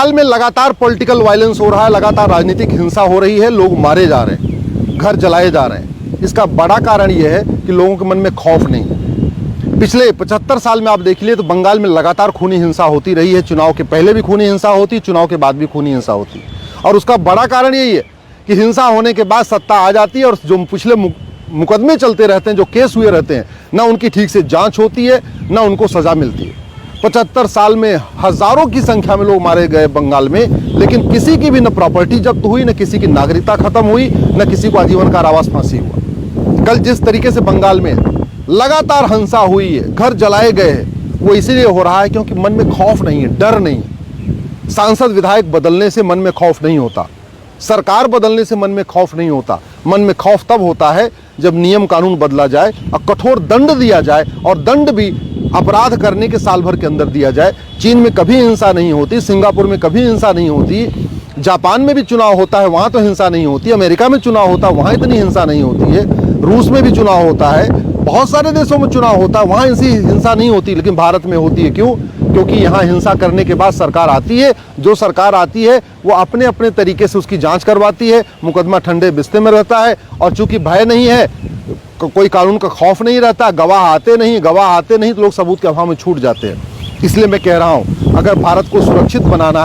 बंगाल में लगातार political violence हो रहा है, लगातार राजनीतिक हिंसा हो रही है, लोग मारे जा रहे हैं, घर जलाए जा रहे हैं। इसका बड़ा कारण यह है कि लोगों के मन में खौफ नहीं। पिछले 75 साल में आप देख लिए तो बंगाल में लगातार खूनी हिंसा होती रही है। चुनाव के पहले भी खूनी हिंसा होती, चुनाव के बाद भी खूनी हिंसा होती, और उसका बड़ा कारण यही है कि हिंसा होने के बाद सत्ता आ जाती है और जो पिछले मुकदमे चलते रहते हैं, जो केस हुए रहते हैं, ना उनकी ठीक से जांच होती है, ना उनको सजा मिलती है। 75 साल में हजारों की संख्या में लोग मारे गए बंगाल में, लेकिन किसी की भी न प्रॉपर्टी जब्त हुई, न किसी की नागरिकता खत्म हुई, न किसी को आजीवन कारावास फांसी हुआ। कल जिस तरीके से बंगाल में लगातार हिंसा हुई है, घर जलाए गए हैं, वो इसीलिए हो रहा है क्योंकि मन में खौफ नहीं है, डर नहीं है। सांसद विधायक बदलने से मन में खौफ नहीं होता, सरकार बदलने से मन में खौफ नहीं होता। मन में खौफ तब होता है जब नियम कानून बदला जाए और कठोर दंड दिया जाए, और दंड भी अपराध करने के साल भर के अंदर दिया जाए। चीन में कभी हिंसा नहीं होती, सिंगापुर में कभी हिंसा नहीं होती, जापान में भी चुनाव होता है, वहाँ तो हिंसा नहीं होती, अमेरिका में चुनाव होता है, वहाँ इतनी हिंसा नहीं होती है, रूस में भी चुनाव होता है, बहुत सारे देशों में चुनाव होता है, वहाँ ऐसी हिंसा नहीं होती, लेकिन भारत में होती है। क्यों? क्योंकि यहाँ हिंसा करने के बाद सरकार आती है, जो सरकार आती है वो अपने अपने तरीके से उसकी जांच करवाती है, मुकदमा ठंडे बिस्ते में रहता है, और चूंकि भय नहीं है, कोई कानून का खौफ नहीं रहता, गवाह आते नहीं तो लोग सबूत के अभाव में छूट जाते हैं। इसलिए मैं कह रहा हूँ, अगर भारत को सुरक्षित बनाना